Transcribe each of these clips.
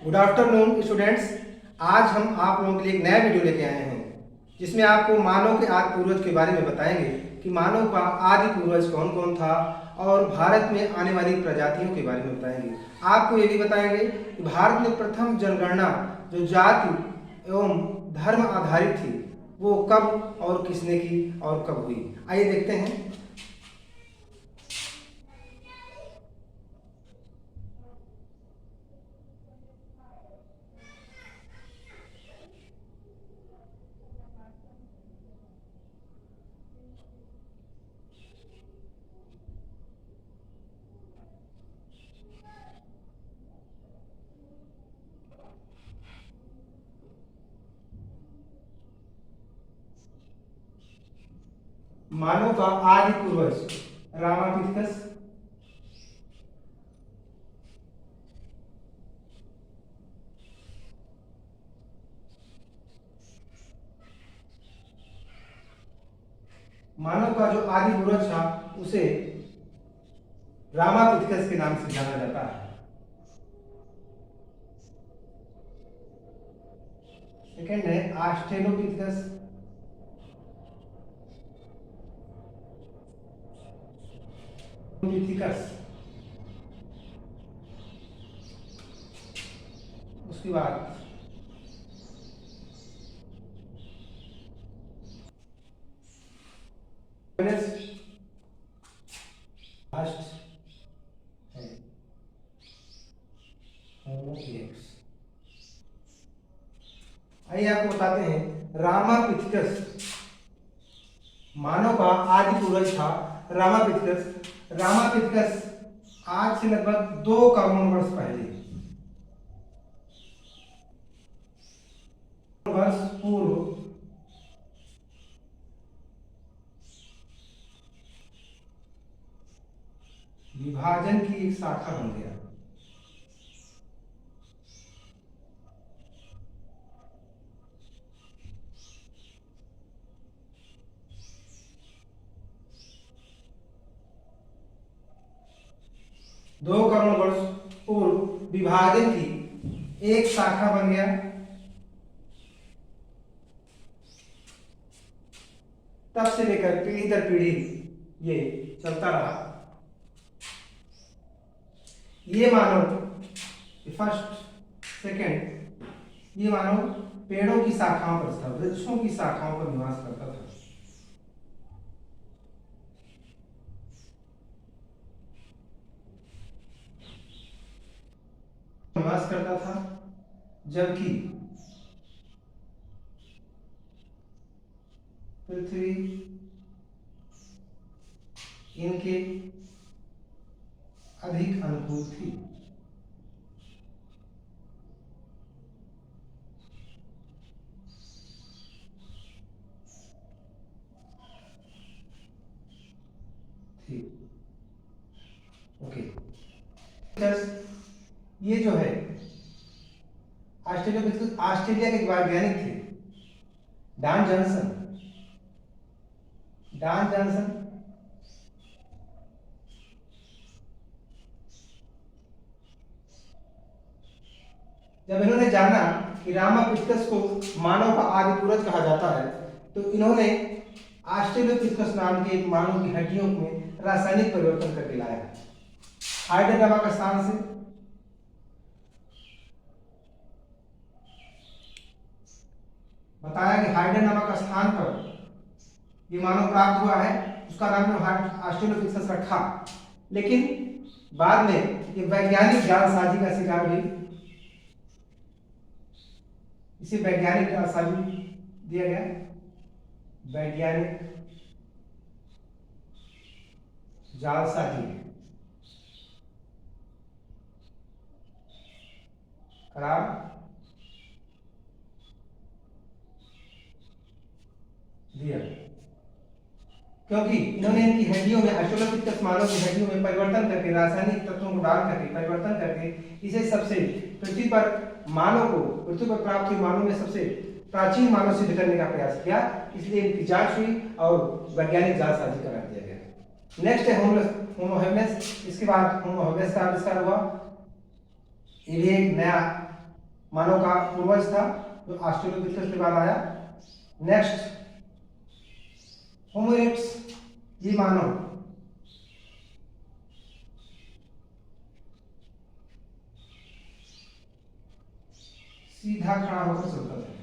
Good afternoon students. आज हम आप लोगों के लिए एक नया वीडियो लेके आए हैं जिसमें आपको मानव के आदि पूर्वज के बारे में बताएंगे कि मानव का आदि पूर्वज कौन कौन था और भारत में आने वाली प्रजातियों के बारे में बताएंगे। आपको ये भी बताएंगे कि भारत में प्रथम जनगणना जो जाति एवं धर्म आधारित थी वो कब और किसने की और कब हुई। आइए देखते हैं। मानव का आदि पूर्वज रामापिथेकस, मानव का जो आदि पूर्वज था उसे रामापिथेकस के नाम से जाना जाता है। सेकंड है ऑस्ट्रेलोपिथेकस, पिथिकस। उसके बाद लास्ट है होमो इरेक्टस। आइए आपको बताते हैं रामापिथेकस मानव का आदि पूर्वज था। रामापिथेकस आज से लगभग 2 करोड़ वर्ष पहले वर्ष पूर्व विभाजन की एक शाखा बन गया। दो करोड़ वर्ष पूर्व विभाजन की एक शाखा बन गया। तब से लेकर पीढ़ी दर पीढ़ी ये चलता रहा। ये मानव फर्स्ट सेकंड ये मानव पेड़ों की शाखाओं पर था, वृक्षों की शाखाओं पर निवास करता था। निवास करता था जबकि पृथ्वी इनके अधिक अनुकूल थी। ओके, ये जो है ऑस्ट्रेलिया के वैज्ञानिक थे डॉन जॉनसन। जब इन्होंने जाना कि रामापिथेकस को मानव का आदि पूर्वज कहा जाता है तो इन्होंने ऑस्ट्रेलोपिथेकस नाम के एक मानव की हड्डियों में रासायनिक परिवर्तन करके लाया। हाइड्रा नामक स्थान से बताया कि हाइड्रा नामक स्थान पर ये मानव प्राप्त हुआ है, उसका नाम ऑस्ट्रेलोपिथेकस रखा। लेकिन बाद में ये वैज्ञानिक जालसाजी का शिकार हुई। इसे वैज्ञानिक जालसाजी दिया गया, वैज्ञानिक जालसाजी करार दिया, क्योंकि इन्होंने इनकी हड्डियों में ऑस्ट्रेलोपिथेकस मानव की हड्डियों में परिवर्तन करके रासायनिक तत्वों को डाल करके परिवर्तन करके इसे सबसे पृथ्वी पर मानव को पृथ्वी पर प्राप्त हुए मानव में सबसे प्राचीन मानव सिद्ध करने का प्रयास किया। इसलिए इनकी जांच हुई और वैज्ञानिक जालसाजी करा दिया गया। नेक्स्ट है होमो हेबिलिस। इसके बाद होमो हेबिलिस का आविष्कार हुआ। ये भी एक नया मानव का पूर्वज था जो ऑस्ट्रेलोपिथेकस के बाद आया। नेक्स्ट होमो इरेक्टस, ये मानव सीधा खड़ा होकर चलता था।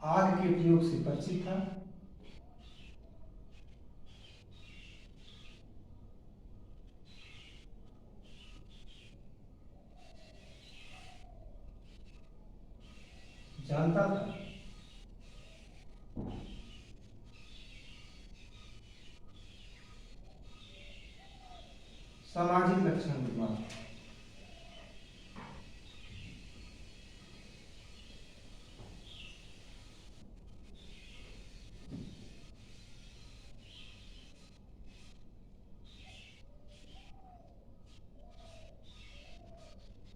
आग के प्रयोग से परिचित था। जानता था। सामाजिक लक्षण विद्वान।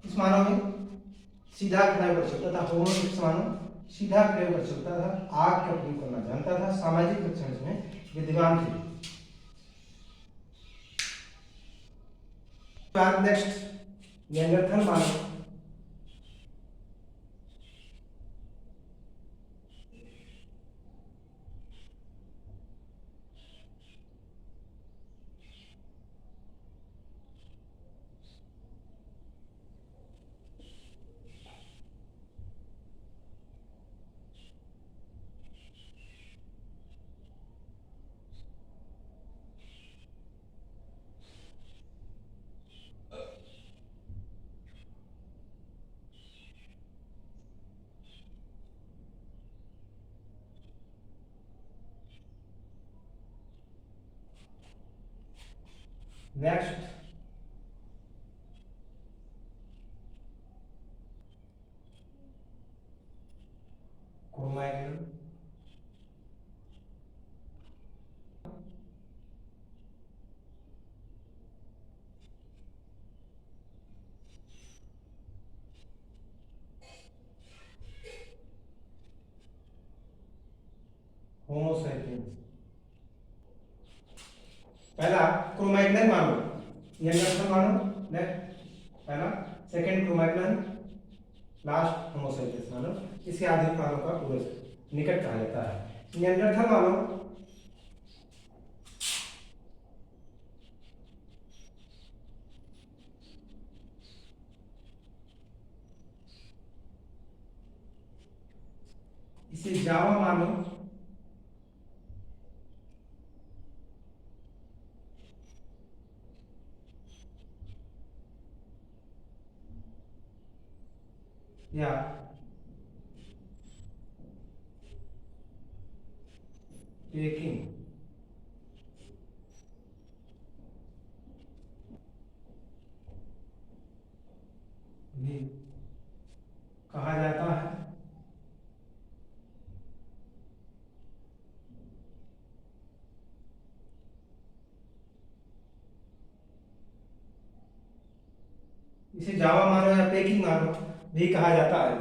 इस मानव में सीधा खड़ा होकर चलता था। होमो इरेक्टस मानव सीधा खड़े होकर चलता था, आग का प्रयोग करना जानता था, सामाजिक लक्षण इसमें विद्वान थे। नेक्स्ट निएंडरथल मानव। Next Cro Magnon. Homo sapiens. पहला क्रोमैग्नन मानव, निएंडरथल मानव, नेक्स्ट पहला, second Cro Magnon, last Homo sapiens मानव। इसके आधुनिक मानव का पूर्वज निकट कहा जाता है। निएंडरथल मानव इसे जावा मानव या पेकिंग भी कहा जाता है। इसे जावा मानव या पेकिंग मानव भी कहा जाता है।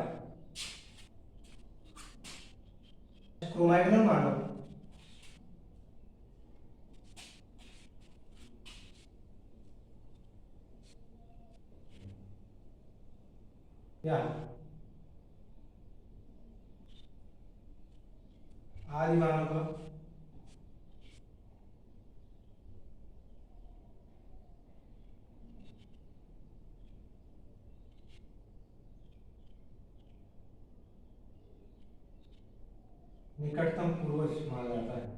क्रोमैग्नन मानव या आदि मानव का निकटतम पूर्वज माना जाता है।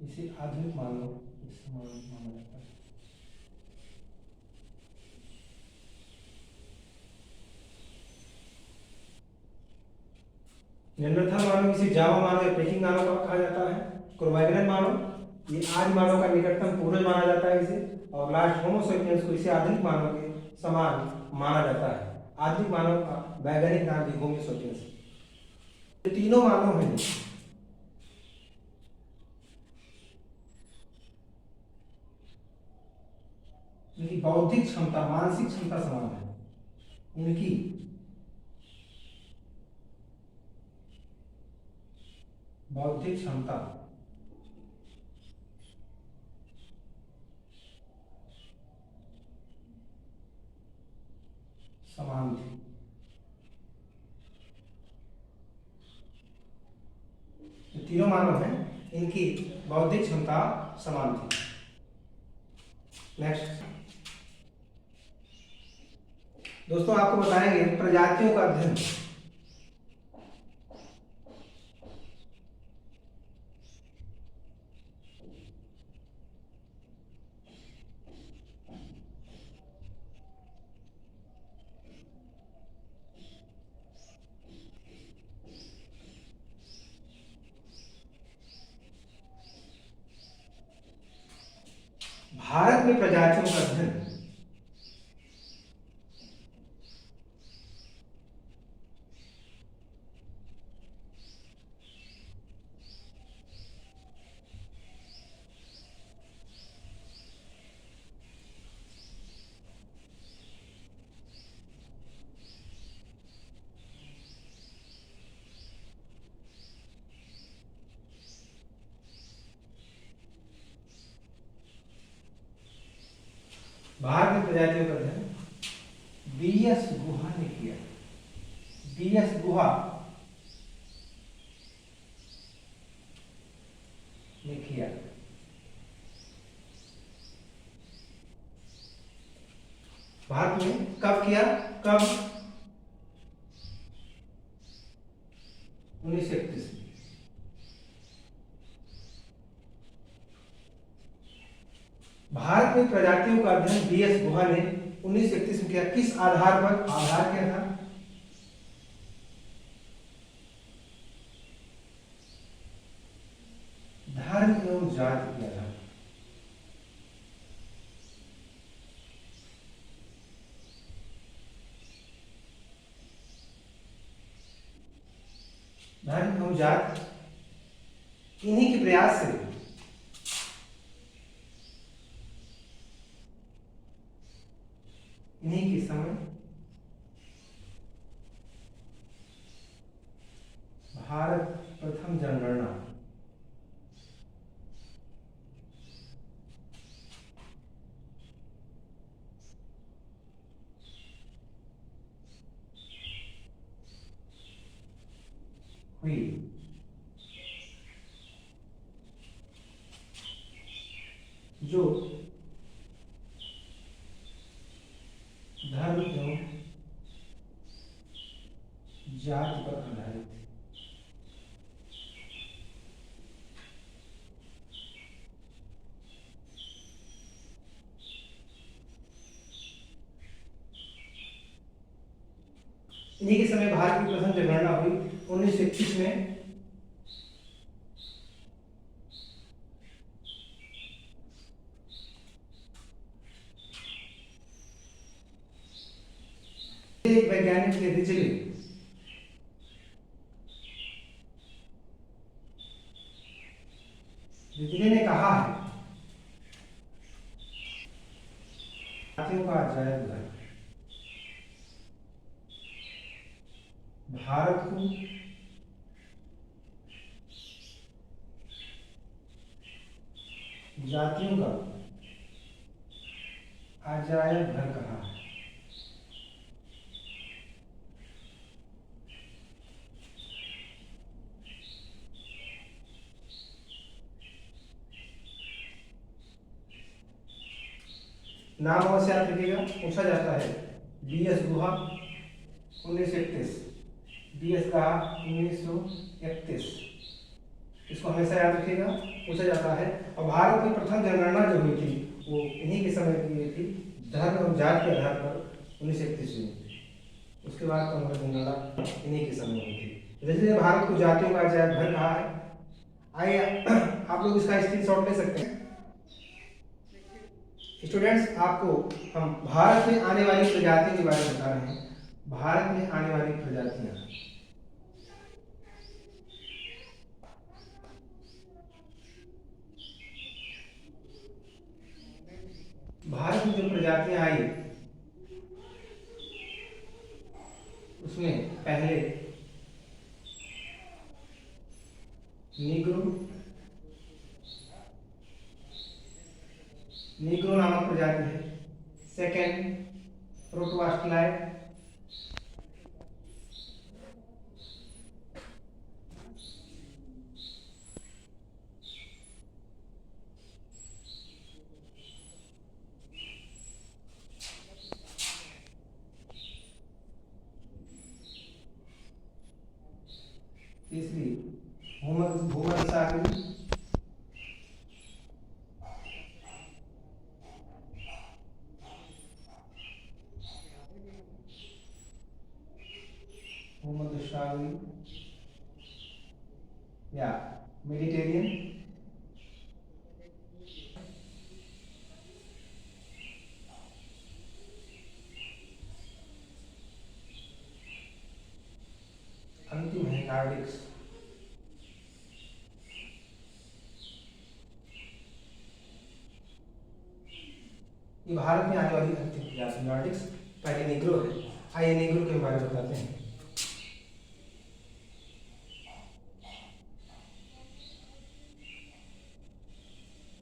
इसे आधुनिक मानव माना जाता है। नियंडरथल मानव इसे जावा मानव या पेकिंग मानव कहा जाता है। क्रो-मैग्नन मानव, ये आदि मानव का निकटतम पूर्वज माना जाता है इसे। और लास्ट होमो सेपियंस को इसे आधुनिक मानव के समान माना जाता है। आधुनिक मानव का वैज्ञानिक नाम भी होमो सेपियंस है। ये तीनों मानव हैं इनकी बौद्धिक क्षमता, मानसिक क्षमता समान है। इनकी बौद्धिक क्षमता समान थी। ये तीनों मानव हैं, इनकी बौद्धिक क्षमता समान थी। नेक्स्ट दोस्तों, आपको बताएंगे प्रजातियों का अध्ययन। भारत में प्रजातियों का अध्ययन भारत में प्रजातियों का अध्ययन बीएस गुहा ने किया। बीएस गुहा ने किया। भारत में कब किया? कब? 1931 में। भारत में प्रजातियों का अध्ययन बीएस गुहा ने 1931 में किया। किस आधार पर? आधार क्या था? धर्म एवं जाति के आधार। धर्म एवं जाति, इन्हीं के प्रयास से इन्हीं के समय भारत प्रथम जनगणना हुई। जो धर्म एवं जाति पर आधारित है। इन्हीं के समय भारत की प्रथम जनगणना हुई 1921 में। एक वैज्ञानिक थे रिचले, रिचले ने कहा है जातियों का अजायब घर भारत को जातियों का अजायब घर कहा है। नाम अवश्य याद रखिएगा, पूछा जाता है। बीएस गुहा 1931, बीएस गुहा 1931, इसको हमेशा याद रखिएगा, पूछा जाता है। और भारत की प्रथम जनगणना जो हुई थी वो इन्हीं के समय की हुई थी, धर्म और जाति के आधार पर 1931 में। उसके बाद तो हमारी जनगणना इन्हीं के समय हुई थी। जैसे भारत को जातियों का जय घर कहा है। आइए आप लोग इसका स्क्रीनशॉट ले सकते हैं। स्टूडेंट्स, आपको हम भारत में आने वाली प्रजातियों के बारे में बता रहे हैं। भारत में आने वाली प्रजातियां, भारत में जो प्रजातियां आई उसमें पहले नीग्रो नीग्रो नामक प्रजाति है। सेकेंड प्रोटोवास्टलाइट, तीसरी भूमध्य सागरी, भूमध्य सागरी या मेडिटेरियन, अंतिम है नॉर्डिक्स। ये भारत में आने वाली अंतिम प्रजाति नॉर्डिक्स। पहले नीग्रो है। आइए नीग्रो के बारे में बताते हैं।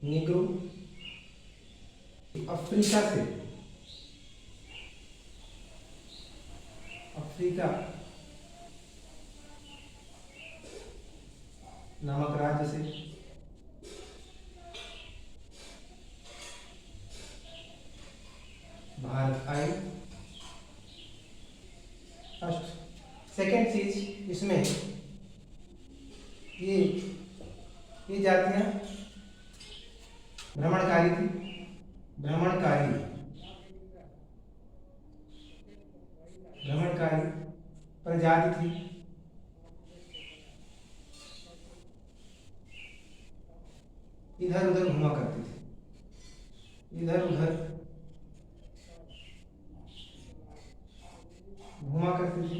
नीग्रो अफ्रीका से, अफ्रीका नामक राज्य से भारत आए। फर्स्ट। सेकेंड चीज इसमें ये जातियां भ्रमणकारी थी। भ्रमणकारी प्रजाति थी। इधर उधर घुमा करती थी। इधर उधर घुमा करती थी।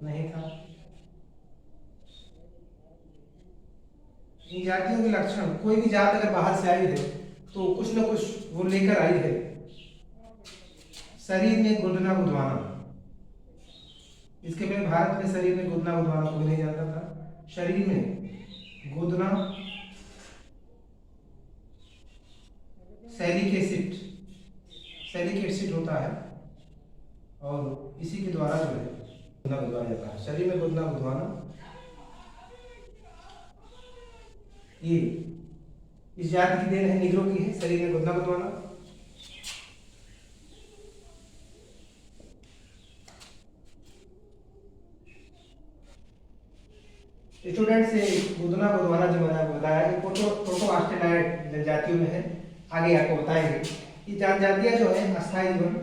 नहीं था। इन जातियों के लक्षण, कोई भी जात अगर बाहर से आई है तो कुछ न कुछ वो लेकर आई है। शरीर में गुदना गुदवाना, इसके पहले भारत में शरीर में गुदना गुदवाना कोई नहीं जानता था। शरीर में गुदना, सैलिक एसिड होता है और इसी के द्वारा जो है गुदना गुदवाया जाता है। शरीर में गुदना गुदवाना, ये इस जाति की देन है, नीग्रो की है। शरीर में गुदना गुदवाना। स्टूडेंट से गुदना गुदवाना जो मैंने बताया ये प्रोटोवास्टेलॉइड जनजातियों में है। आगे आपको बताएंगे। ये जनजातियां जो है अस्थायी जीवन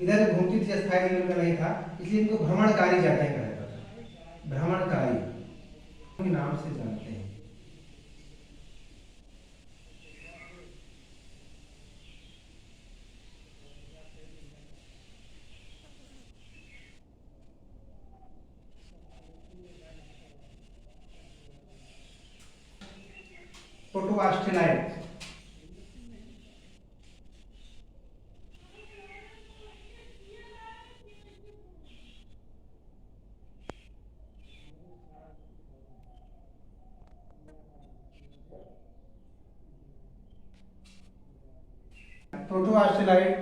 इधर घूमती थी, अस्थायी जीवन का नहीं था, इसलिए इनको भ्रमणकारी जातियां कहा जाता था। भ्रमणकारी नाम से जानते हैं। प्रोटोवास्टेलॉइड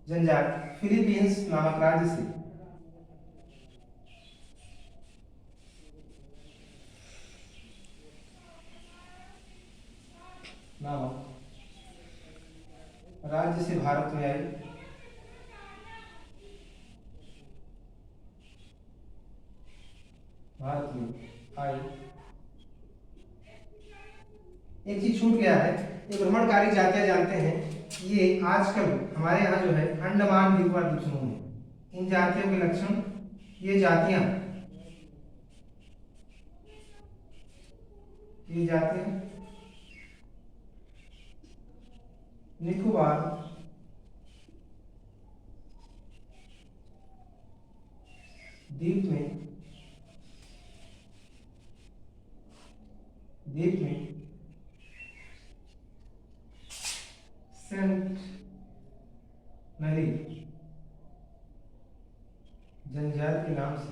जनजाति फिलीपींस नामक राज्य से नामक राज्य से भारत में आई। भारत में आई। एक चीज छूट गया है, ये भ्रमणकारी जातियां जानते हैं, ये आजकल हमारे यहाँ जो है अंडमान निकोबार द्वीप समूह में इन जातियों के लक्षण, ये जातियां निकोबार द्वीप में सेंट नली जनजाति के नाम से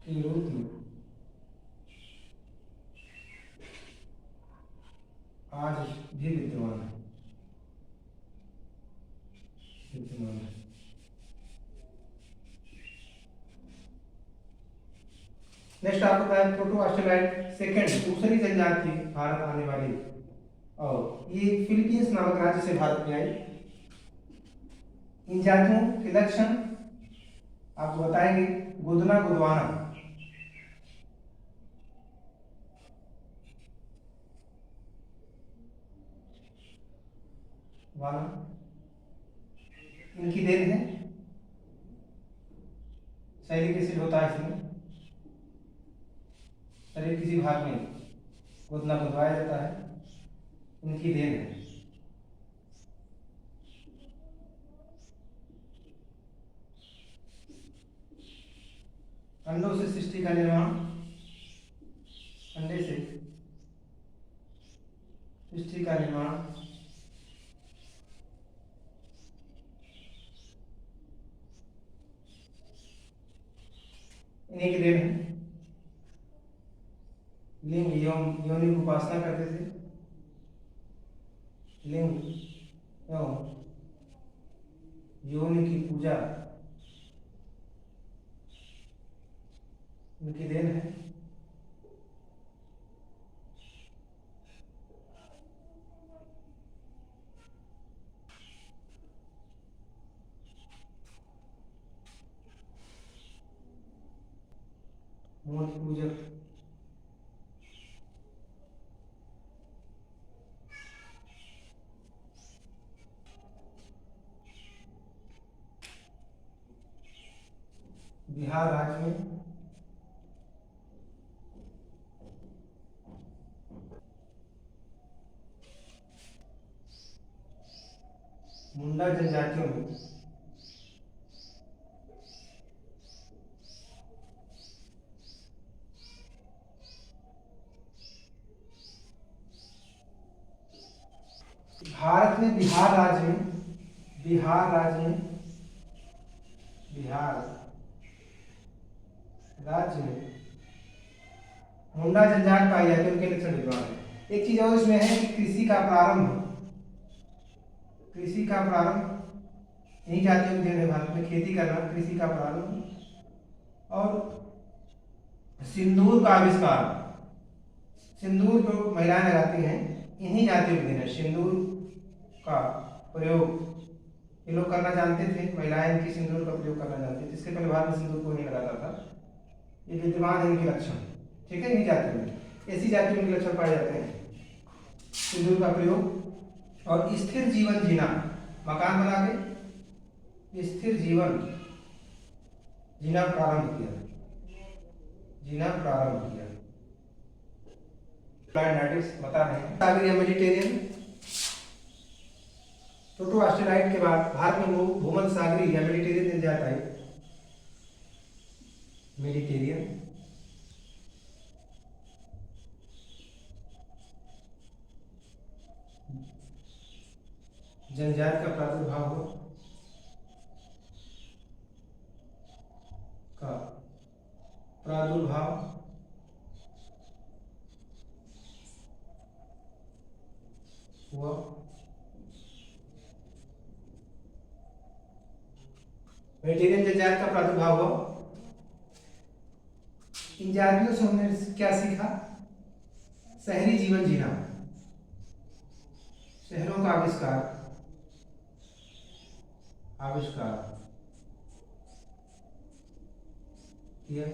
के रूप में आज भी विद्यमान है। नेक्स्ट आपको बताया प्रोटो ऑस्ट्रेलाइड सेकंड, दूसरी जनजाति भारत आने वाली, और ये फिलीपींस नामक राज्य से भारत में आई। इन जातियों के लक्षण आपको बताएंगे। गोदना गोदवाना, इनकी देन है, सैलिक एसिड होता है इसमें, शरीर किसी भाग में गोदना गोदवाया जाता है, इनकी देन है। अंडों से सृष्टि का निर्माण, अंडे से सृष्टि का निर्माण, इन्हीं की देन है। लिंग योनि की उपासना करते थे, लिंग एवं योनि की पूजा इनकी देन है। मूर्ति पूजक, बिहार राज्य में मुंडा जनजातियों में भारत में बिहार राज्य में मुंडा जनजाति पाई जाती है, उनके लक्षण विद्यमान है। एक चीज और इसमें है कि कृषि का प्रारंभ यही जातियों में भारत में खेती करना, कृषि का प्रारंभ, और सिंदूर का आविष्कार, सिंदूर जो महिलाएं लगाती हैं इन्हीं जातियों में देना। सिंदूर का प्रयोग ये लोग करना जानते थे, महिलाएं इनकी सिंदूर का प्रयोग करना जानती थी। इसके पहले भारत में सिंदूर को नहीं लगाता था। ये विद्यमान है इनके लक्षण, ठीक है। इन्हीं जातियों में, ऐसी जातियों में लक्षण पाए जाते हैं। सिंदूर का प्रयोग और स्थिर जीवन जीना, मकान बना के स्थिर जीवन जीना प्रारंभ किया। बता रहे हैं सागरीय मेडिटेरियन, प्रोटो ऑस्ट्रेलाइड के बाद भारत में भूमध्य सागरीय या मेडिटेरियन जनजाति आई। मेडिटेरियन जनजाति का प्रादुर्भाव हुआ। मेडिटेरियन जनजाति का प्रादुर्भाव हुआ। इन जातियों से हमने क्या सीखा? शहरी जीवन जीना, शहरों का आविष्कार किया।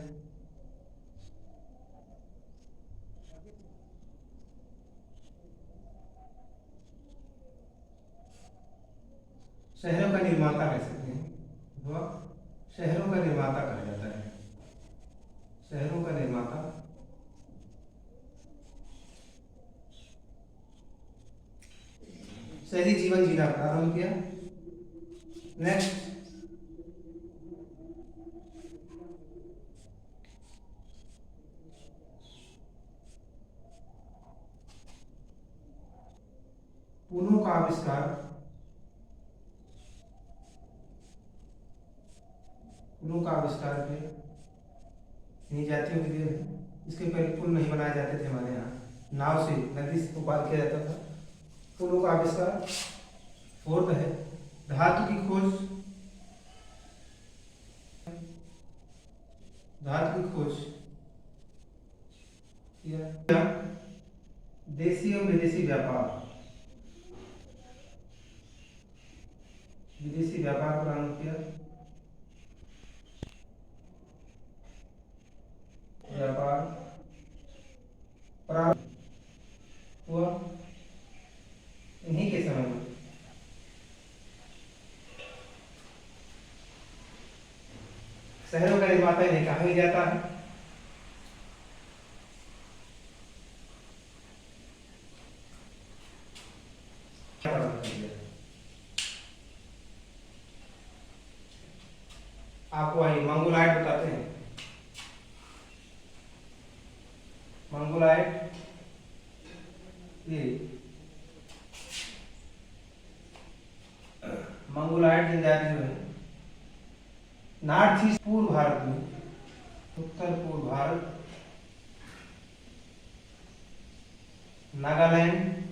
शहरों का निर्माता कह सकते हैं, वह शहरों का निर्माता कहा जाता है। शहरों का निर्माता। शहरी जीवन जीना प्रारंभ किया। नेक्स्ट, पुलों का आविष्कार। पुलों का आविष्कार किया इन्हीं जातियों के लिए है। इसके पहले पुल नहीं बनाए जाते थे हमारे यहाँ, नाव से नदी से पार किया जाता था। पुलों का आविष्कार। फोर्थ है धातु की खोज। धातु की खोज किया। देशी और विदेशी व्यापार। विदेशी व्यापार प्रारंभ किया। व्यापार प्रारंभ हुआ इन्हीं के समय में। शहरों का निर्माता इन्हें कहा भी जाता है। आपको आइए मंगोलाइट बताते हैं। मंगोलाइट ये मंगोलाइट जनजाति जो है नॉर्थ ईस्ट पूर्व भारत में, उत्तर पूर्व भारत, नागालैंड,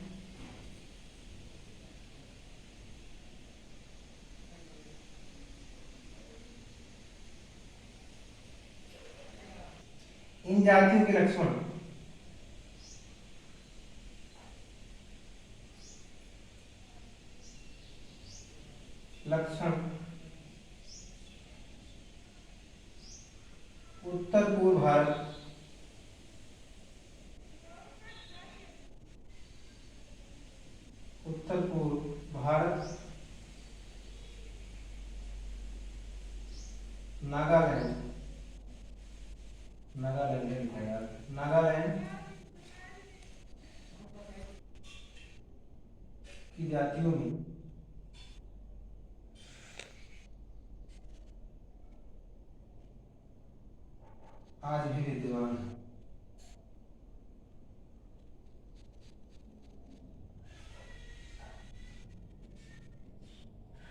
इन जातियों के लक्षण। लक्षण उत्तर पूर्व भारत, उत्तर पूर्व भारत, नागालैंड, नागालैंड की जातियों में आज भी विद्यमान है।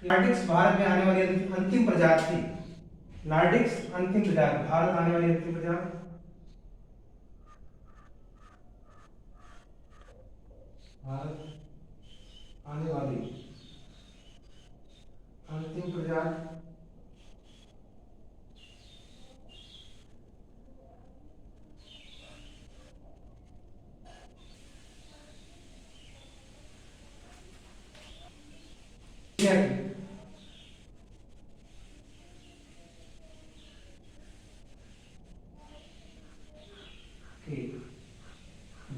नॉर्डिक्स भारत में आने वाली अंतिम प्रजाति थी। नॉर्डिक्स अंतिम प्रजाति, भारत आने वाली अंतिम प्रजाति। भारत आने वाली अंतिम प्रजाति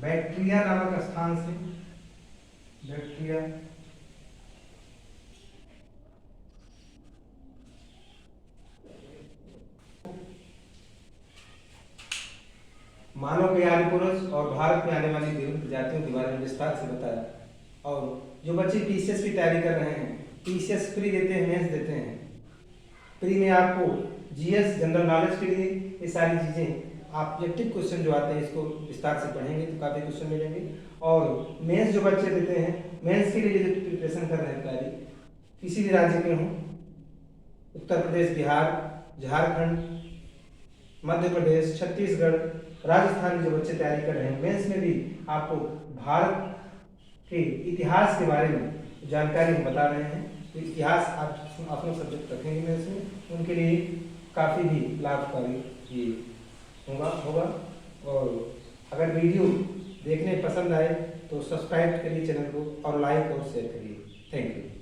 बैक्टीरिया नामक स्थान से, बैक्टीरिया मानव के आदि पुरुष और भारत में आने वाली विभिन्न प्रजातियों के बारे में विस्तार से बताया। और जो बच्चे पीसीएस की तैयारी कर रहे हैं, पीसीएस प्री देते हैं, मेंस देते हैं, प्री में आपको जीएस जनरल नॉलेज के लिए ये सारी चीज़ें, ऑब्जेक्टिव क्वेश्चन जो आते हैं इसको विस्तार से पढ़ेंगे तो काफ़ी क्वेश्चन मिलेंगे। और मेंस जो बच्चे देते हैं, मेंस के लिए जो प्रिपरेशन कर रहे हैं तैयारी, किसी भी राज्य के हों, उत्तर प्रदेश, बिहार, झारखंड, मध्य प्रदेश, छत्तीसगढ़, राजस्थान में जो बच्चे तैयारी कर रहे हैं, मेंस में भी आपको भारत के इतिहास के बारे में जानकारी हम बता रहे हैं। तो इतिहास आप अपना सब्जेक्ट रखेंगे मेंस में, उनके लिए काफ़ी भी लाभकारी ये होगा। और अगर वीडियो देखने पसंद आए तो सब्सक्राइब करिए चैनल को और लाइक और शेयर करिए। Thank you.